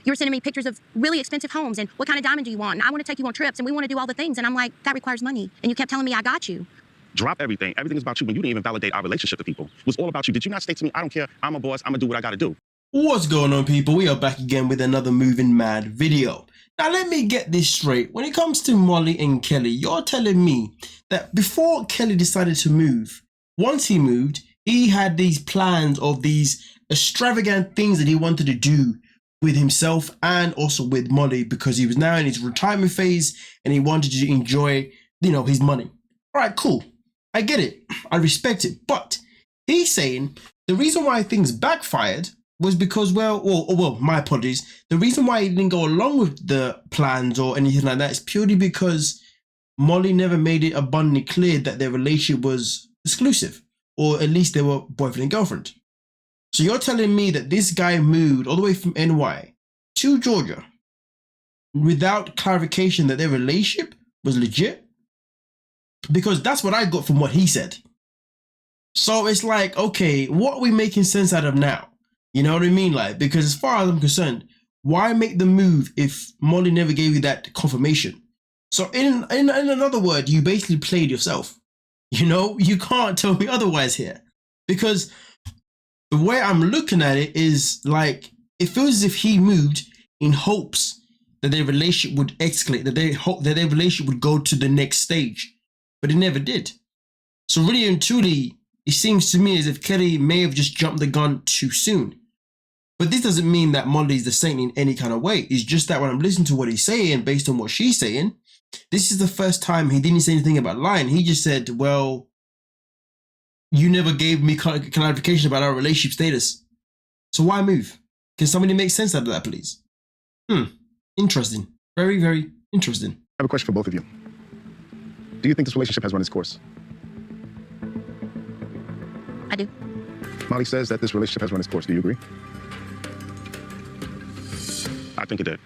You were sending me pictures of really expensive homes and what kind of diamond do you want? And I want to take you on trips and we want to do all the things. And I'm like, that requires money. And you kept telling me I got you. Drop everything. Everything is about you when you didn't even validate our relationship to people. It was all about you. Did you not state to me, I don't care, I'm a boss, I'm gonna do what I gotta do? What's going on, people? We are back again with another MovingMAD video. Now let me get this straight. When it comes to Molly and Kelly, you're telling me that before Kelly decided to move, once he moved, he had these plans of these extravagant things that he wanted to do with himself and also with Molly, because he was now in his retirement phase and he wanted to enjoy, his money. All right, cool. I get it. I respect it. But he's saying the reason why things backfired was because, well, my apologies. The reason why he didn't go along with the plans or anything like that is purely because Molly never made it abundantly clear that their relationship was exclusive, or at least they were boyfriend and girlfriend. So you're telling me that this guy moved all the way from NY to Georgia without clarification that their relationship was legit? Because that's what I got from what he said. So it's like, okay, what are we making sense out of now? You know what I mean? Like, because as far as I'm concerned, why make the move if Molly never gave you that confirmation? So in another word, you basically played yourself. You can't tell me otherwise here. Because the way I'm looking at it is like, it feels as if he moved in hopes that their relationship would escalate, that they hope that their relationship would go to the next stage. But it never did. So really and truly, it seems to me as if Kelly may have just jumped the gun too soon. But this doesn't mean that Molly is the saint in any kind of way. It's just that when I'm listening to what he's saying, based on what she's saying, this is the first time he didn't say anything about lying. He just said, well, you never gave me clarification about our relationship status. So why move? Can somebody make sense out of that, please? Interesting. Very, very interesting. I have a question for both of you. Do you think this relationship has run its course? I do. Molly says that this relationship has run its course. Do you agree? I think it did.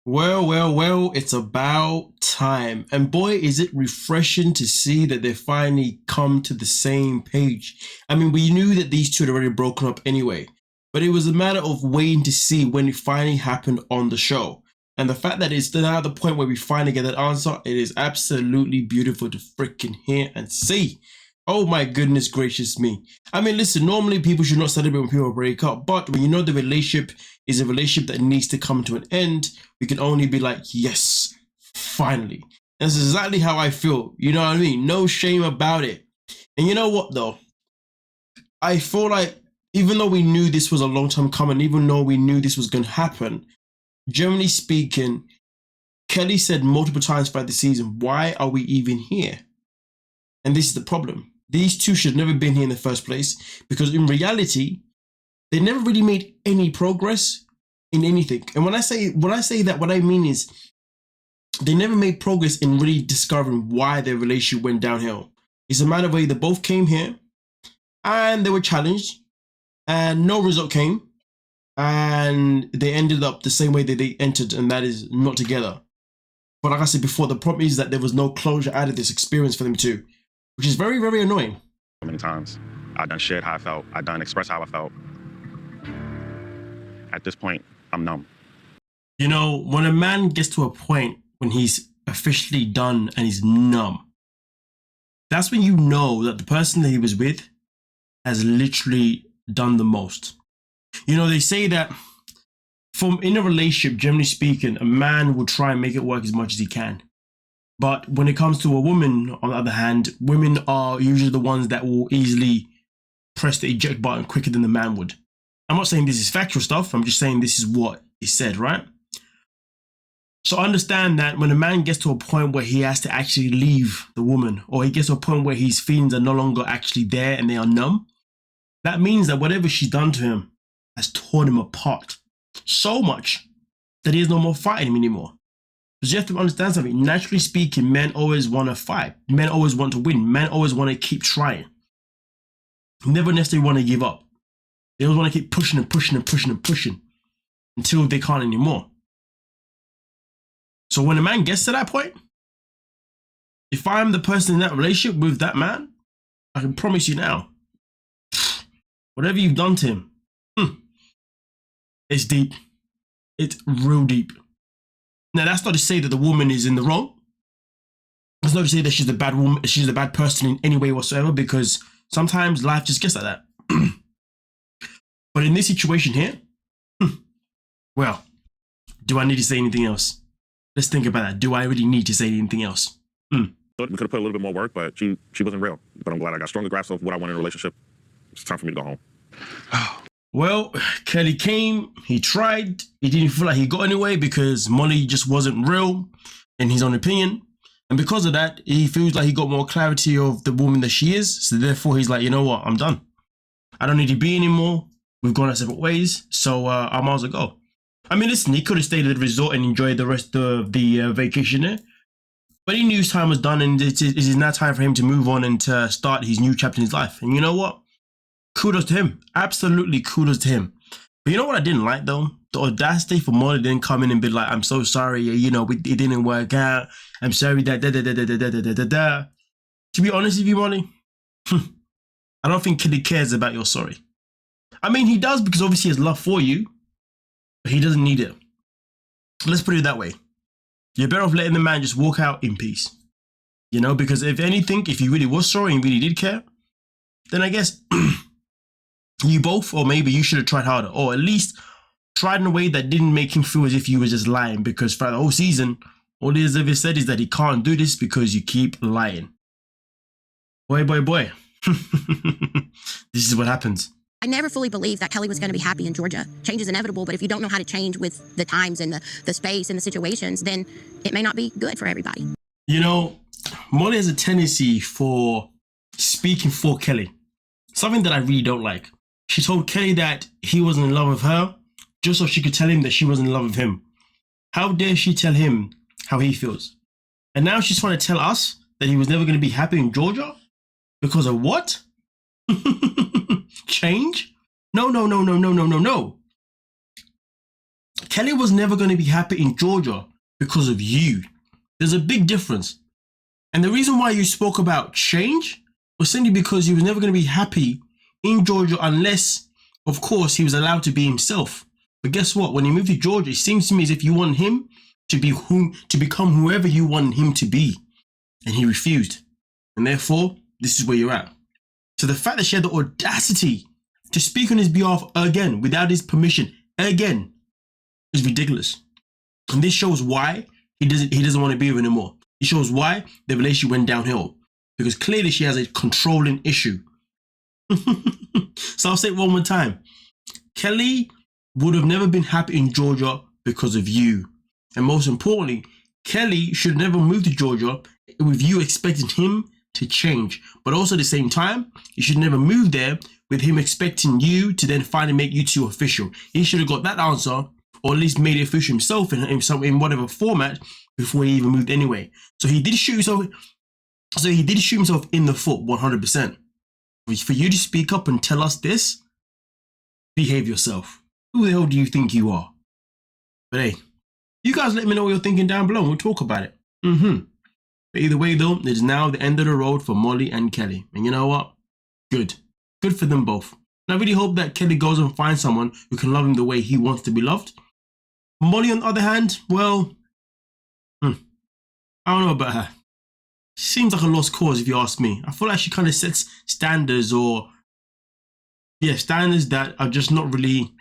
Well, it's about time. And boy, is it refreshing to see that they finally come to the same page. I mean, we knew that these two had already broken up anyway, but it was a matter of waiting to see when it finally happened on the show. And the fact that it's now at the point where we finally get that answer, it is absolutely beautiful to freaking hear and see. Oh my goodness gracious me. I mean, listen, normally people should not celebrate when people break up, but when you know the relationship is a relationship that needs to come to an end, we can only be like, yes, finally. That's exactly how I feel. You know what I mean? No shame about it. And you know what though? I feel like even though we knew this was a long time coming, even though we knew this was going to happen, generally speaking, Kelly said multiple times throughout the season, why are we even here? And this is the problem. These two should have never been here in the first place, because in reality, they never really made any progress in anything. And when I say that, what I mean is they never made progress in really discovering why their relationship went downhill. It's a matter of where they both came here and they were challenged and no result came. And they ended up the same way that they entered, and that is not together. But like I said before, the problem is that there was no closure out of this experience for them too, which is very, very annoying. So many times, I done shared how I felt. I done expressed how I felt. At this point, I'm numb. When a man gets to a point when he's officially done and he's numb, that's when you know that the person that he was with has literally done the most. They say that in a relationship, generally speaking, a man will try and make it work as much as he can. But when it comes to a woman, on the other hand, women are usually the ones that will easily press the eject button quicker than the man would. I'm not saying this is factual stuff. I'm just saying this is what is said, right? So understand that when a man gets to a point where he has to actually leave the woman, or he gets to a point where his feelings are no longer actually there and they are numb, that means that whatever she's done to him has torn him apart so much that he has no more fighting him anymore. Because you have to understand something. Naturally speaking, men always want to fight. Men always want to win. Men always want to keep trying. Never necessarily want to give up. They always want to keep pushing and pushing and pushing and pushing until they can't anymore. So when a man gets to that point, if I'm the person in that relationship with that man, I can promise you now, whatever you've done to him, it's deep. It's real deep. Now, that's not to say that the woman is in the wrong. That's not to say that she's a bad woman, she's a bad person in any way whatsoever, because sometimes life just gets like that. But in this situation here, well, do I need to say anything else? Let's think about that. Do I really need to say anything else? We could have put a little bit more work, but she wasn't real. But I'm glad I got stronger grasp of what I want in a relationship. It's time for me to go home. Well, Kelly came, he tried, he didn't feel like he got anywhere because Molly just wasn't real in his own opinion. And because of that, he feels like he got more clarity of the woman that she is. So therefore he's like, you know what, I'm done. I don't need to be anymore. We've gone our separate ways. So I might as well go. I mean, listen, he could have stayed at the resort and enjoyed the rest of the vacation there. But he knew his time was done, and it is now time for him to move on and to start his new chapter in his life. And you know what? Kudos to him. Absolutely kudos to him. But you know what I didn't like, though? The audacity for Molly didn't come in and be like, I'm so sorry, you know, it didn't work out. I'm sorry that da. To be honest with you, Molly, I don't think Kelly cares about your sorry. I mean, he does because obviously he has love for you, but he doesn't need it. Let's put it that way. You're better off letting the man just walk out in peace. You know, because if anything, if he really was sorry and really did care, then I guess you both, or maybe you should have tried harder, or at least tried in a way that didn't make him feel as if you were just lying, because for the whole season, all he has ever said is that he can't do this because you keep lying. Boy. This is what happens. I never fully believed that Kelly was going to be happy in Georgia. Change is inevitable, but if you don't know how to change with the times and the space and the situations, then it may not be good for everybody. You know, Molly has a tendency for speaking for Kelly. Something that I really don't like. She told Kelly that he wasn't in love with her just so she could tell him that she wasn't in love with him. How dare she tell him how he feels? And now she's trying to tell us that he was never going to be happy in Georgia? Because of what? Change? No. Kelly was never going to be happy in Georgia because of you. There's a big difference. And the reason why you spoke about change was simply because he was never going to be happy in Georgia unless, of course, he was allowed to be himself. But guess what? When he moved to Georgia, it seems to me as if you want him to become whoever you want him to be. And he refused. And therefore, this is where you're at. So the fact that she had the audacity to speak on his behalf again, without his permission, again, is ridiculous. And this shows why he doesn't want to be with her anymore. It shows why the relationship went downhill. Because clearly she has a controlling issue. So I'll say it one more time. Kelly would have never been happy in Georgia because of you. And most importantly, Kelly should have never moved to Georgia with you expecting him to change. But also at the same time, you should never move there with him expecting you to then finally make you two official. He should have got that answer, or at least made it official himself in whatever format before he even moved anyway. So he did shoot himself. So he did shoot himself in the foot 100%. For you to speak up and tell us this, behave yourself. Who the hell do you think you are? But hey, you guys let me know what you're thinking down below and we'll talk about it. But either way though, it is now the end of the road for Molly and Kelly. And you know what? Good for them both. And I really hope that Kelly goes and finds someone who can love him the way he wants to be loved. Molly on the other hand, well, I don't know about her. She seems like a lost cause if you ask me. I feel like she kind of sets standards standards that are just not really...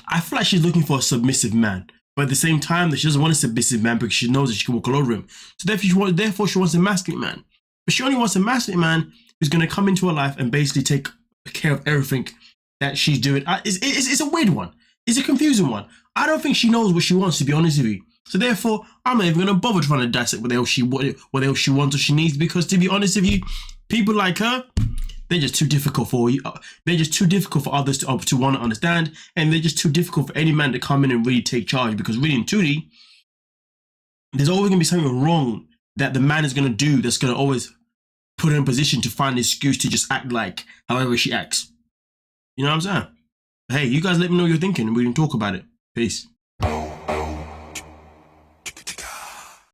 I feel like she's looking for a submissive man. But at the same time, that she doesn't want a submissive man because she knows that she can walk all over him. So therefore she wants a masculine man. But she only wants a masculine man who's going to come into her life and basically take care of everything that she's doing. It's a weird one. It's a confusing one. I don't think she knows what she wants, to be honest with you. So therefore, I'm not even going to bother trying to dissect what else she wants or she needs, because to be honest with you, people like her, they're just too difficult for you. They're just too difficult for others to want to understand, and they're just too difficult for any man to come in and really take charge, because really and truly, there's always going to be something wrong that the man is going to do that's going to always put her in a position to find an excuse to just act like however she acts. You know what I'm saying? Hey, you guys let me know what you're thinking and we can talk about it. Peace.